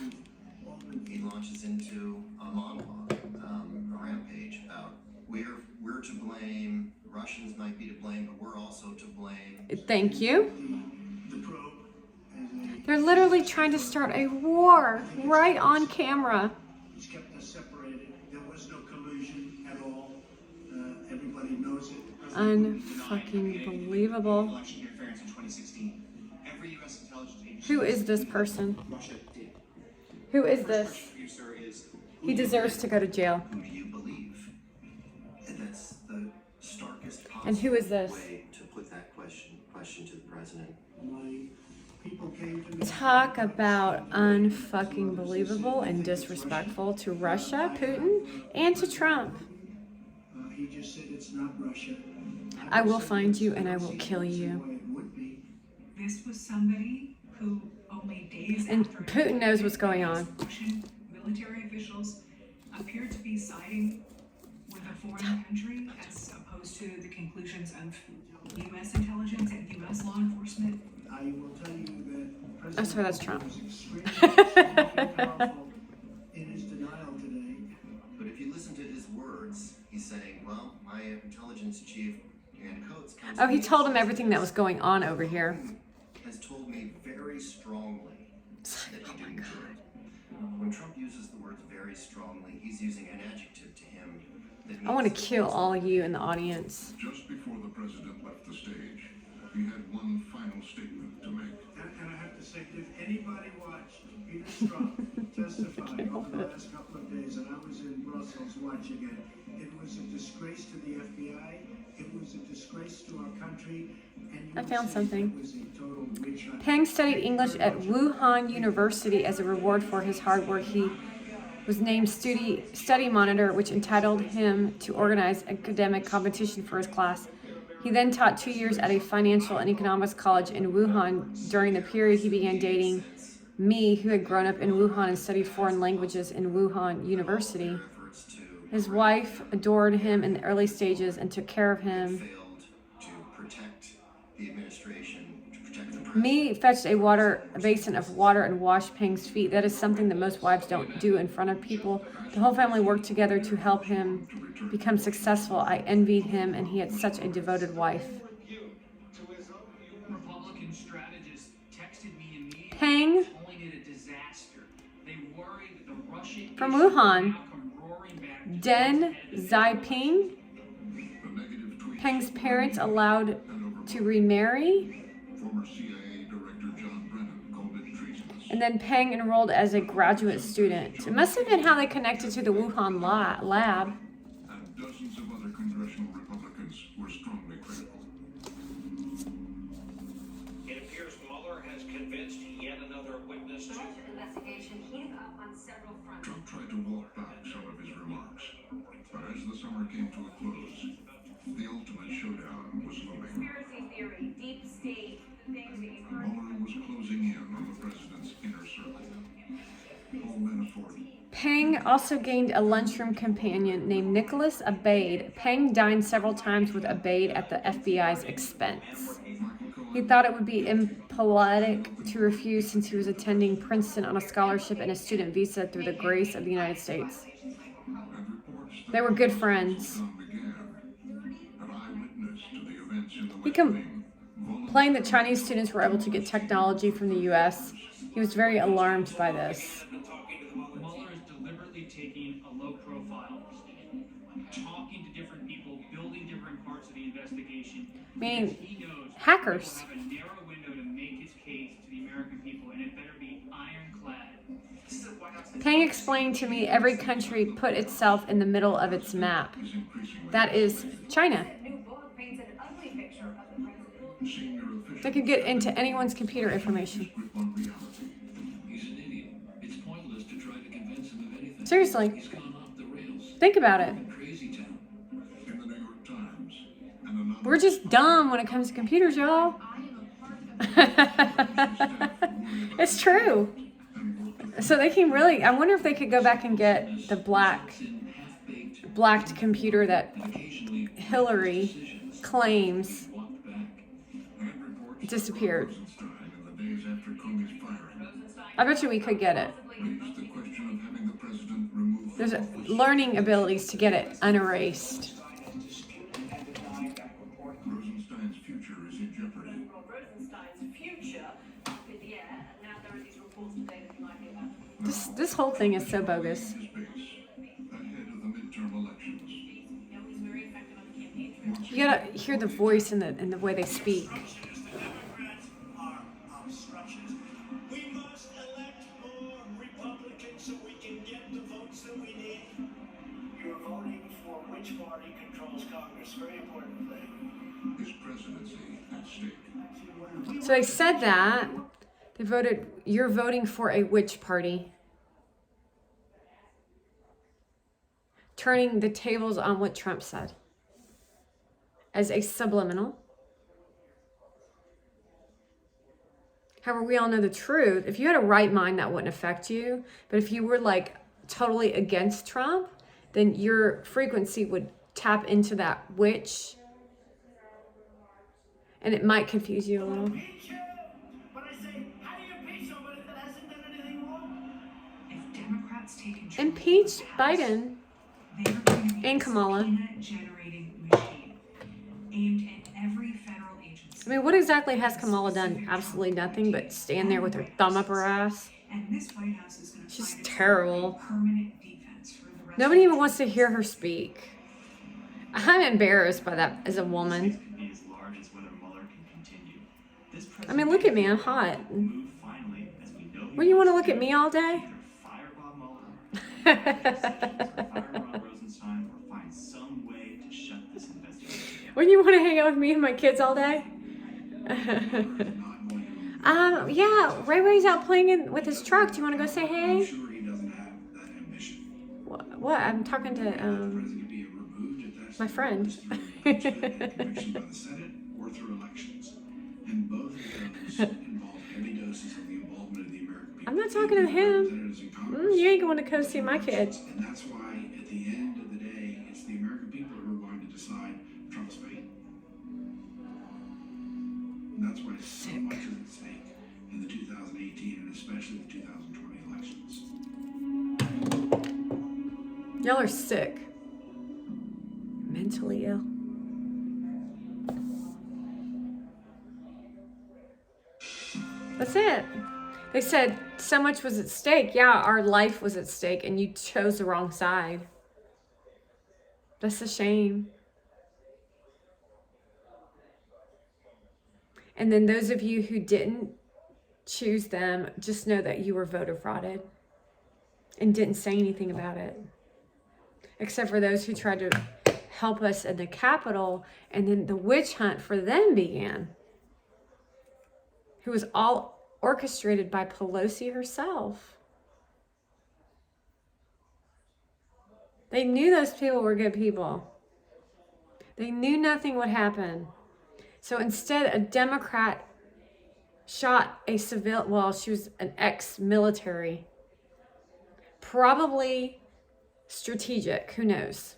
He launches into a monologue, a rampage about we're to blame, the Russians might be to blame, but we're also to blame.
Thank you.
the probe as
They're literally trying to start a war right on camera.
it's kept us separated. There was no collusion at all. Everybody knows it.
Unfucking believable.
Election interference in 2016. Every U.S. intelligence agency.
Who is this person?
Russia did.
Who is this?
For you, sir, is
He deserves to go to jail.
Who do you believe? And that's the starkest possible
And who is this?
way to put that question to the president.
My people came to me.
Talk about unfucking believable and disrespectful to Russia, Putin, and to Trump.
He just said it's not Russia.
I will find you and I will kill you.
It would be.
This was somebody who only days
And
after
Putin knows what's going on.
Russian military officials appeared to be siding with a foreign country as opposed to the conclusions of U.S. intelligence and U.S. law enforcement.
I will tell you that President
Oh, sorry, that's Trump.
was extremely powerful in his denial today.
But if you listen to his words, he's saying, well, my intelligence chief, Dan Coates, comes
Oh,
to
he
me
told him
and
everything that was going on over here.
has told me very strongly that he didn't do it. When Trump uses the words very strongly, he's using an adjective to him that
I want to
means-
kill all you in the audience.
Just before the president left the stage, he had one final statement to make.
And I have to say,
say, did anybody watch Peter Strzok testify over the last couple of days? And I was in Brussels watching it. It was a disgrace to the FBI. It was a disgrace to our country. And
I found something.
it was a total witch hunt.
Peng studied English at Wuhan University as a reward for his hard work. He was named study monitor, which entitled him to organize academic competition for his class. He then taught 2 years at a financial and economics college in Wuhan. During the period, he began dating Mi, who had grown up in Wuhan and studied foreign languages in Wuhan University. His wife adored him in the early stages and took care of him.
Failed to protect the administration, to protect the press.
Mi fetched a basin of water and washed Peng's feet. That is something that most wives don't do in front of people. The whole family worked together to help him become successful. I envied him, and he had such a devoted wife.
Republican strategists texted me immediately
Peng
calling it a disaster. They worry that the Russian
from
issue will
Wuhan,
now come roaring back to
Deng Xiaoping, Peng's parents allowed to remarry,
Former CIA Director John Brennan called it treasonous.
and then Peng enrolled as a graduate student. It must have been how they connected to the Wuhan lab.
And dozens of other congressional Republicans were strongly critical.
It appears Mueller has convinced yet another witness to
Investigation heating up on several fronts.
Trump tried to walk back some of his remarks, but as the summer came to a close, the ultimate showdown was looming.
Conspiracy theory, deep state, things that you've heard.
Mueller was closing in on the president's inner circle. Paul Manafort,
Peng also gained a lunchroom companion named Nicholas Abade. Peng dined several times with Abade at the FBI's expense. He thought it would be impolitic to refuse since he was attending Princeton on a scholarship and a student visa through the grace of the United States.
and reports that
They were good friends.
Tom began, an eyewitness to the events in the
He
West Wing,
complained that Chinese students were able to get technology from the U.S. He was very alarmed by this.
Mueller is deliberately taking a low profile, talking to different people, building different parts of the investigation.
I mean,
because he knows
hackers.
he will have a narrow window to make his case to the American people, and it better be ironclad.
Peng explained to me every country put itself in the middle of its map.
is increasingly
That is China.
The new book paints an ugly picture of the president.
senior officials
They could get into anyone's computer information.
grip on reality.
He's an idiot. It's pointless to try to convince him of anything.
Seriously,
He's gone off the rails.
think about it.
Crazy town.
In the New York Times, an anonymous
We're just dumb when it comes to computers, y'all. It's true. So they can really, I wonder if they could go back and get the blacked computer that Hillary claims disappeared.
Rosenstein in the days after Comey's firing
I bet you we could get it.
raised the question of having the president removed
There's
from office.
learning abilities to get it unerased.
Rosenstein's future is in jeopardy.
Rosenstein's future, yeah, and now there are these reports today that you might be about to
This whole thing is so bogus.
His base ahead of the midterm elections.
know he's very effective on the campaign trail.
You gotta hear the voice and the way they speak.
Democrats are obstructionists. We must elect more Republicans so we can get the votes that we need. You're voting for which party controls Congress. Very important thing.
His presidency at stake.
So they said that. They voted, you're voting for a which party? Turning the tables on what Trump said as a subliminal. However, we all know the truth. If you had a right mind, that wouldn't affect you. But if you were like totally against Trump, then your frequency would tap into that which, and it might confuse you a little.
But I say, how do you impeach somebody that hasn't done anything wrong?
If Democrats take control,
Impeach Biden
they're going to be
and
a
Kamala.
subpoena-generating machine aimed at every federal agency.
I mean, what exactly has Kamala done? Absolutely nothing but stand there with her thumb up her ass.
And this White House is going to
She's
try to
terrible.
build a permanent defense for the rest
Nobody
of
even wants to hear her speak. I'm embarrassed by that as a woman.
Be as large as whether Mueller can continue. This
I mean, look at me, I'm hot.
move finally
When you want to look at me all day?
Fire Bob Mueller, fire Rod Rosenstein, or find some way to shut this investigation down.
When you want to hang out with me and my kids all day? Yeah, Ray Ray's out playing with his truck. Do you want to go say hey?
I'm sure he doesn't have that ambition.
What? I'm talking to
President being removed at that
my friend.
conviction by the Senate or through elections. And both of those involve heavy doses of the involvement of the American people.
I'm not talking to him.
Representatives in Congress.
You ain't going to go see my kid.
And that's why, at the end of the day, it's the American people who are going to decide Trump's fate. And that's why so much is at stake in the 2018 and especially the 2020 elections.
Y'all are sick. Mentally ill. That's it. They said so much was at stake. Yeah, our life was at stake and you chose the wrong side. That's a shame. And then those of you who didn't choose them, just know that you were voter frauded and didn't say anything about it. Except for those who tried to help us in the Capitol, and then the witch hunt for them began. Who was all orchestrated by Pelosi herself. They knew those people were good people. They knew nothing would happen. So instead, a Democrat shot a civil, well, she was an ex-military. Probably strategic, who knows?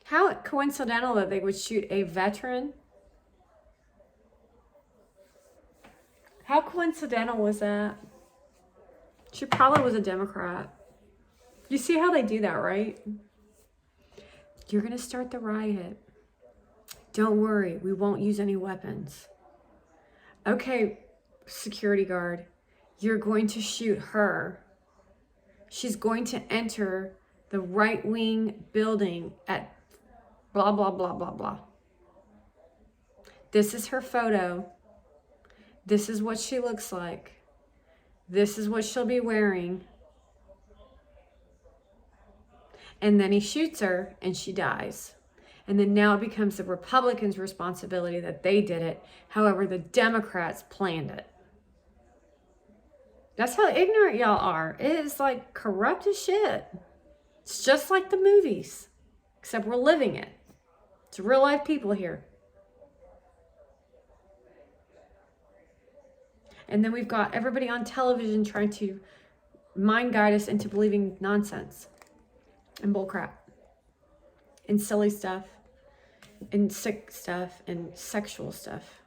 How coincidental that they would shoot a veteran. How coincidental was that? She probably was a Democrat. You see how they do that, right? You're going to start the riot. Don't worry, we won't use any weapons. Okay, security guard, you're going to shoot her. She's going to enter the right-wing building at blah, blah, blah, blah, blah. This is her photo. This is what she looks like. This is what she'll be wearing. And then he shoots her and she dies. And then now it becomes the Republicans' responsibility that they did it. However, the Democrats planned it. That's how ignorant y'all are. It is like corrupt as shit. It's just like the movies, except we're living it. It's real life people here. And then we've got everybody on television trying to mind guide us into believing nonsense and bullcrap and silly stuff and sick stuff and sexual stuff.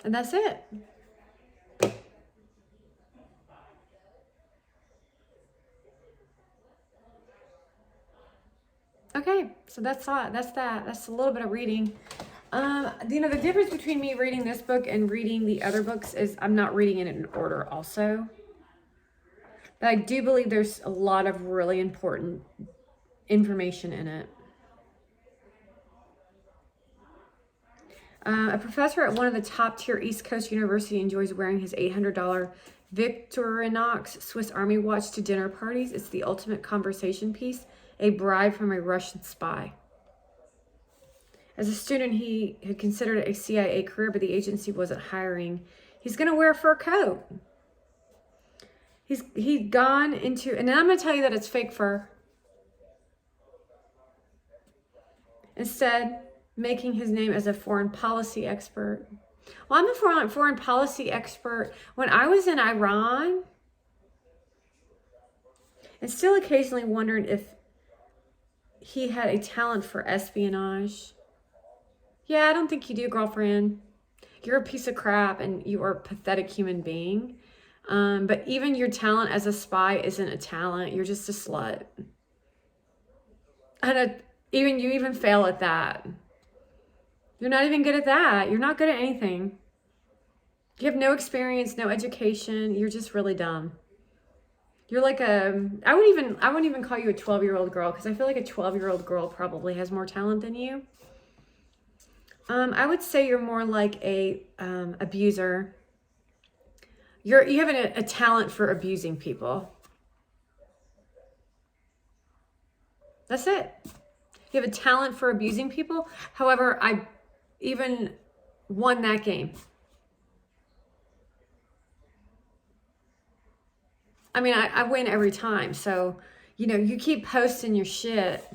And that's it. Okay, so that's that. That's a little bit of reading. The difference between me reading this book and reading the other books is I'm not reading it in order also. But I do believe there's a lot of really important information in it. A professor at one of the top tier East Coast university enjoys wearing his $800 Victorinox Swiss Army watch to dinner parties. It's the ultimate conversation piece, a bribe from a Russian spy. As a student, he had considered a CIA career, but the agency wasn't hiring. He's going to wear a fur coat. He'd gone into, and I'm going to tell you that it's fake fur. Instead, making his name as a foreign policy expert. Well, I'm a foreign policy expert. When I was in Iran, and still occasionally wondered if he had a talent for espionage. Yeah, I don't think you do, girlfriend. You're a piece of crap and you are a pathetic human being. But even your talent as a spy isn't a talent. You're just a slut. And you even fail at that. You're not even good at that. You're not good at anything. You have no experience, no education. You're just really dumb. You're like I wouldn't even call you a 12-year-old girl, because I feel like a 12-year-old girl probably has more talent than you. I would say you're more like a abuser. You have a talent for abusing people. That's it. You have a talent for abusing people. However, I even won that game. I mean, I win every time. So, you know, you keep posting your shit.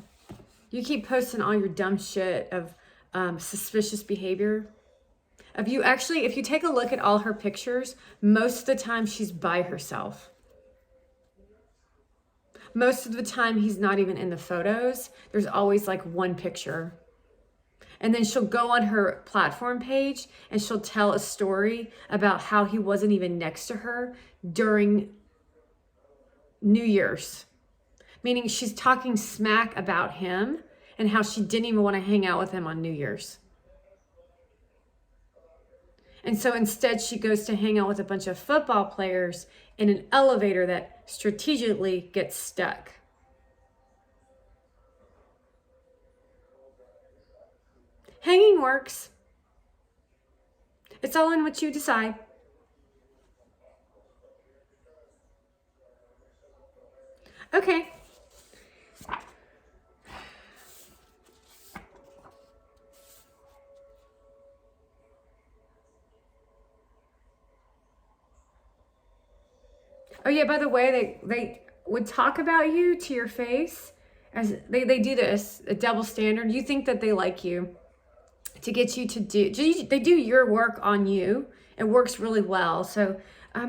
You keep posting all your dumb shit of suspicious behavior. If you take a look at all her pictures, most of the time she's by herself. Most of the time he's not even in the photos. There's always like one picture. And then she'll go on her platform page and she'll tell a story about how he wasn't even next to her during New Year's. Meaning she's talking smack about him and how she didn't even want to hang out with him on New Year's. And so instead she goes to hang out with a bunch of football players in an elevator that strategically gets stuck. Hanging works. It's all in what you decide. Okay. Oh yeah, by the way, they would talk about you to your face as they do this, a double standard. You think that they like you to get you to they do your work on you. It works really well. So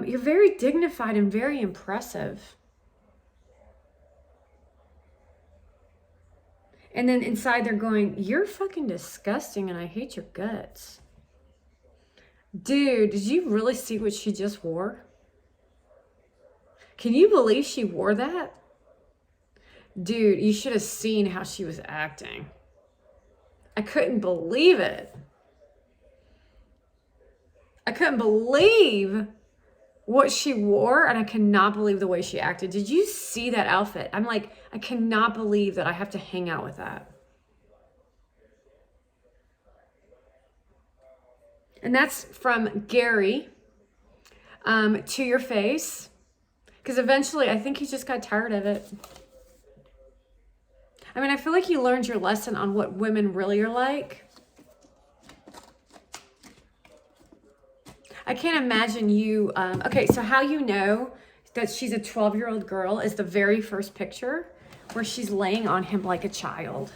you're very dignified and very impressive. And then inside they're going, you're fucking disgusting and I hate your guts. Dude, did you really see what she just wore? Can you believe she wore that? Dude, you should have seen how she was acting. I couldn't believe it. I couldn't believe what she wore, and I cannot believe the way she acted. Did you see that outfit? I'm like, I cannot believe that I have to hang out with that. And that's from Gary to your face. Because eventually, I think he just got tired of it. I mean, I feel like you learned your lesson on what women really are like. I can't imagine you... okay, so how you know that she's a 12-year-old girl is the very first picture where she's laying on him like a child.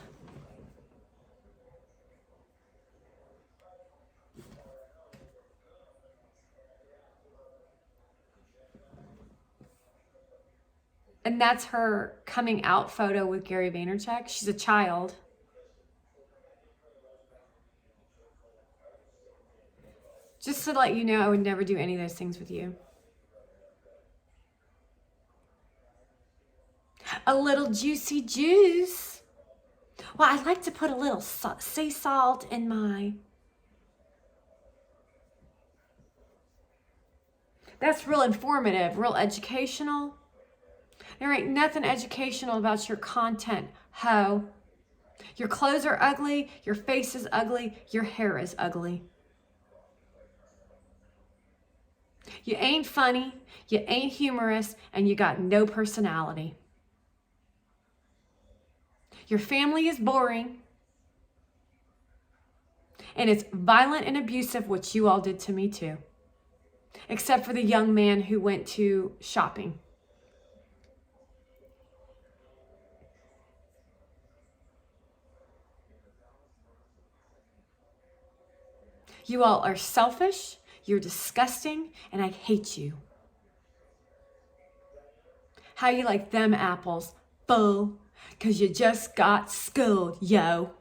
And that's her coming out photo with Gary Vaynerchuk. She's a child. Just to let you know, I would never do any of those things with you. A little juicy juice. Well, I like to put a little sea salt in my... That's real informative, real educational. There ain't nothing educational about your content, ho. Your clothes are ugly, your face is ugly, your hair is ugly. You ain't funny, you ain't humorous, and you got no personality. Your family is boring, and it's violent and abusive, what you all did to me too. Except for the young man who went to shopping. You all are selfish, you're disgusting, and I hate you. How you like them apples? Full, 'cause you just got schooled, yo.